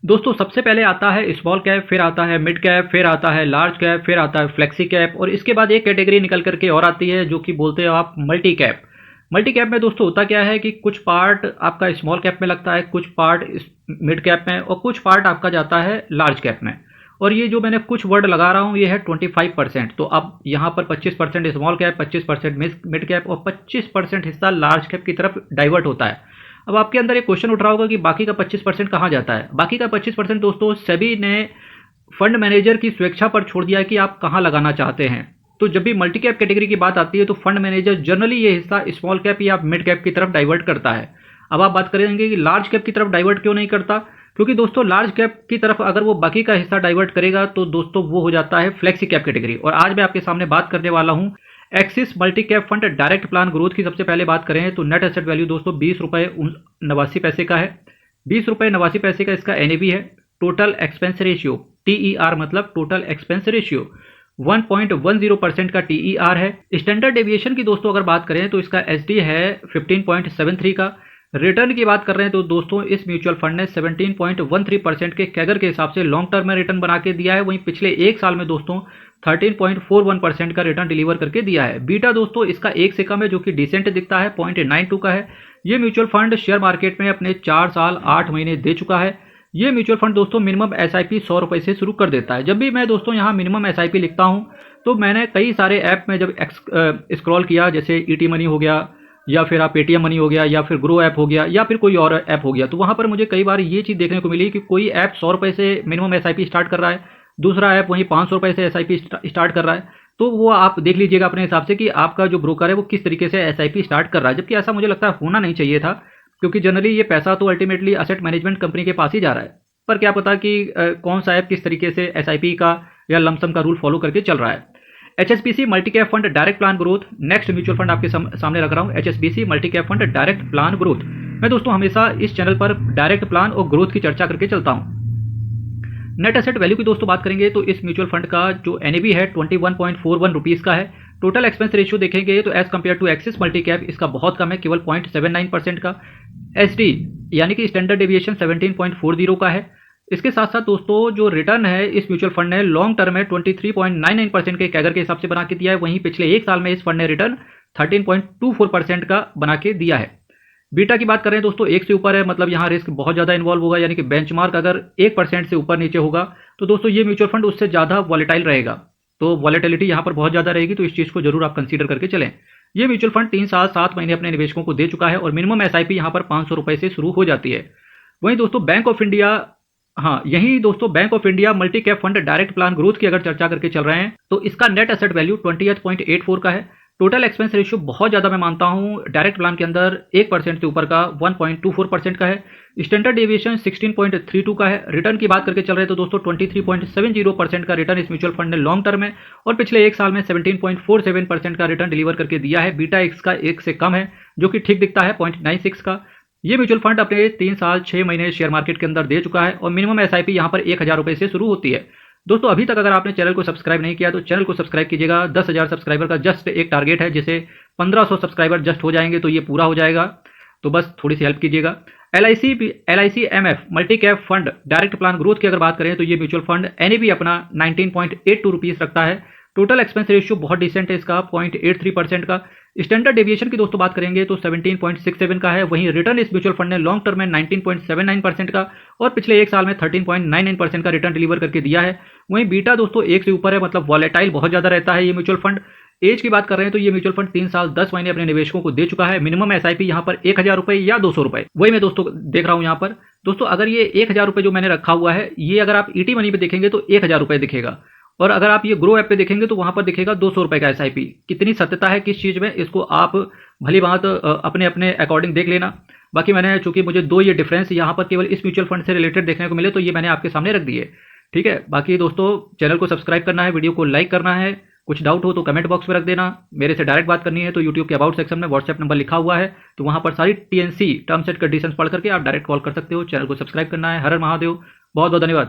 दोस्तों सबसे पहले आता है स्मॉल कैप, फिर आता है मिड कैप, फिर आता है लार्ज कैप, फिर आता है फ्लेक्सी कैप और इसके बाद एक कैटेगरी निकल करके और आती है जो कि बोलते हैं आप मल्टी कैप। मल्टी कैप में दोस्तों होता क्या है कि कुछ पार्ट आपका स्मॉल कैप में लगता है, कुछ पार्ट मिड कैप में और कुछ पार्ट आपका जाता है लार्ज कैप में। और ये जो मैंने कुछ वर्ड लगा रहा हूँ ये है 25%। तो अब यहाँ पर 25% स्मॉल कैप, 25% मिड कैप और 25% हिस्सा लार्ज कैप की तरफ डाइवर्ट होता है। अब आपके अंदर एक क्वेश्चन उठ रहा होगा कि बाकी का 25% कहाँ जाता है। बाकी का 25% दोस्तों सेबी ने फंड मैनेजर की स्वेच्छा पर छोड़ दिया है कि आप कहाँ लगाना चाहते हैं। तो जब भी मल्टी कैप कैटेगरी की बात आती है तो फंड मैनेजर जनरली ये हिस्सा स्मॉल कैप या मिड कैप की तरफ डाइवर्ट करता है। अब आप बात करेंगे कि लार्ज कैप की तरफ डाइवर्ट क्यों नहीं करता, क्योंकि दोस्तों लार्ज कैप की तरफ अगर वो बाकी का हिस्सा डाइवर्ट करेगा तो दोस्तों वो हो जाता है फ्लेक्सी कैप कैटेगरी। और आज मैं आपके सामने बात करने वाला हूँ axis multi cap fund direct plan growth की। सबसे पहले बात करें तो नेट एसेट वैल्यू दोस्तों 20 रुपये 89 पैसे का है। 20 रुपये 89 पैसे का इसका एनएवी है। टोटल एक्सपेंस रेशियो टीईआर मतलब टोटल एक्सपेंस रेशियो 1.10% का टीईआर है। स्टैंडर्ड डेविएशन की दोस्तों अगर बात करें तो इसका एसडी है 15.73 का। रिटर्न की बात कर रहे हैं तो दोस्तों इस म्यूचुअल फंड ने 17.13% के कैगर के हिसाब से लॉन्ग टर्म में रिटर्न बना के दिया है। वहीं पिछले एक साल में दोस्तों 13.41% का रिटर्न डिलीवर करके दिया है। बीटा दोस्तों इसका एक से कम है जो कि डिसेंट दिखता है, 0.92 का है। ये म्यूचुअल फंड शेयर मार्केट में अपने 4 साल 8 महीने दे चुका है। ये म्यूचुअल फंड दोस्तों मिनिमम एसआईपी 100 रुपये से शुरू कर देता है। जब भी मैं दोस्तों यहाँ मिनिमम एसआईपी लिखता हूँ तो मैंने कई सारे ऐप में जब स्क्रॉल किया, जैसे ईटी मनी हो गया या फिर आप पेटीएम मनी हो गया या फिर ग्रो ऐप हो गया या फिर कोई और ऐप हो गया, तो वहाँ पर मुझे कई बार ये चीज़ देखने को मिली कि कोई ऐप 100 रुपये से मिनिमम एसआईपी स्टार्ट कर रहा है, दूसरा ऐप वहीं 500 रुपये से एसआईपी स्टार्ट कर रहा है। तो वो आप देख लीजिएगा अपने हिसाब से कि आपका जो ब्रोकर है वो किस तरीके से एसआईपी स्टार्ट कर रहा है। जबकि ऐसा मुझे लगता है होना नहीं चाहिए था, क्योंकि जनरली ये पैसा तो अल्टीमेटली असेट मैनेजमेंट कंपनी के पास ही जा रहा है। पर क्या पता कि कौन सा ऐप किस तरीके से एसआईपी का या लमसम का रूल फॉलो करके चल रहा है। HSBC multi cap fund direct plan growth next mutual fund आपके सामने रख रहा हूँ। HSBC multi cap fund direct plan growth. मैं दोस्तों हमेशा इस चैनल पर डायरेक्ट प्लान और ग्रोथ की चर्चा करके चलता हूँ। नेट एसेट वैल्यू की दोस्तों बात करेंगे तो इस म्यूचुअल फंड का जो एनएवी है 21.41 रुपीज़ का है। टोटल एक्सपेंस रेशियो देखेंगे तो as compare to Axis multi cap इसका बहुत कम है, केवल 0.79% का। एसडी यानी कि स्टैंडर्ड डेविएशन 17.40 का है। इसके साथ साथ दोस्तों जो रिटर्न है इस म्यूचुअल फंड ने लॉन्ग टर्म में 23.99% के कैगर के हिसाब से बना के दिया है। वहीं पिछले एक साल में इस फंड ने रिटर्न 13.24% का बना के दिया है। बीटा की बात करें दोस्तों 1 से ऊपर है, मतलब यहाँ रिस्क बहुत ज़्यादा इन्वॉल्व होगा, यानी कि बेंचमार्क अगर 1% से ऊपर नीचे होगा तो दोस्तों ये म्यूचुअल फंड उससे ज़्यादा वॉलेटाइल रहेगा। तो वॉलेटिलिटी यहाँ पर बहुत ज़्यादा रहेगी, तो इस चीज़ को जरूर आप कंसीडर करके चलें। ये म्यूचुअल फंड 3 साल 7 महीने अपने निवेशकों को दे चुका है और मिनिमम एसआईपी यहाँ पर 500 रुपये से शुरू हो जाती है। वहीं दोस्तों बैंक ऑफ इंडिया, हाँ यही दोस्तों bank of India multi cap fund direct plan growth की अगर चर्चा करके चल रहे हैं तो इसका नेट एसेट वैल्यू 28.84 का है। टोटल एक्सपेंस रेशियो बहुत ज़्यादा मैं मानता हूँ डायरेक्ट प्लान के अंदर 1% से ऊपर का 1.24% का है। स्टैंडर्ड डेविएशन 16.32 का है। रिटर्न की बात करके चल रहे हैं तो दोस्तों 23.70% का रिटर्न इस म्यूचुअल फंड ने लॉन्ग टर्म में और पिछले एक साल में 17.47% का रिटर्न डिलीवर करके दिया है। बीटा एक्स का 1 से कम है जो कि ठीक दिखता है, 0.96 का। ये म्यूचुअल फंड अपने 3 साल 6 महीने शेयर मार्केट के अंदर दे चुका है और मिनिमम एसआईपी यहाँ पर 1000 रुपये से शुरू होती है। दोस्तों अभी तक अगर आपने चैनल को सब्सक्राइब नहीं किया तो चैनल को सब्सक्राइब कीजिएगा। 10,000 सब्सक्राइबर का जस्ट एक टारगेट है, जिसे 1500 सब्सक्राइबर जस्ट हो जाएंगे तो ये पूरा हो जाएगा, तो बस थोड़ी सी हेल्प कीजिएगा। LIC MF multi cap fund direct plan growth की अगर बात करें तो ये म्यूचुअल फंड एनएवी अपना 19.82 रुपीज़ रखता है। टोटल एक्सपेंस रेशियो बहुत डिसेंट है इसका, 0.83% का। स्टैंडर्ड डेविएशन की दोस्तों बात करेंगे तो 17.67 का है। वहीं रिटर्न इस म्यूचुअल फंड ने लॉन्ग टर्म में 19.79% का और पिछले एक साल में 13.99% का रिटर्न डिलीवर करके दिया है। वहीं बीटा दोस्तों 1 से ऊपर है, मतलब वॉलेटाइल बहुत ज़्यादा रहता है ये म्यूचुअल फंड। एज की बात कर रहे हैं तो ये म्यूचुअल फंड 3 साल 10 महीने अपने निवेशकों को दे चुका है। मिनिमम एसआईपी यहाँ पर 1000 रुपये या 200 रुपये, वही मैं दोस्तों देख रहा हूँ यहाँ पर। दोस्तों अगर ये 1000 रुपये जो मैंने रखा हुआ है ये अगर आप ईटी मनी पे देखेंगे तो 1000 रुपये दिखेगा, और अगर आप ये ग्रो ऐप पे देखेंगे तो वहां पर दिखेगा 200 रुपये का एसआईपी। कितनी सत्यता है किस चीज़ में, इसको आप भली बात अपने अपने अकॉर्डिंग देख लेना। बाकी मैंने चूंकि मुझे 2 ये डिफरेंस यहाँ पर केवल इस म्यूचुअल फंड से रिलेटेड देखने को मिले तो ये मैंने आपके सामने रख दिए, ठीक है। बाकी दोस्तों चैनल को सब्सक्राइब करना है, वीडियो को लाइक करना है, कुछ डाउट हो तो कमेंट बॉक्स में रख देना। मेरे से डायरेक्ट बात करनी है तो यूट्यूब के अबाउट सेक्शन में व्हाट्सएप नंबर लिखा हुआ है, तो वहां पर सारी टीएनसी टर्म्स एंड कंडीशंस पढ़ करके आप डायरेक्ट कॉल कर सकते हो। चैनल को सब्सक्राइब करना है। हर हर महादेव, बहुत बहुत धन्यवाद।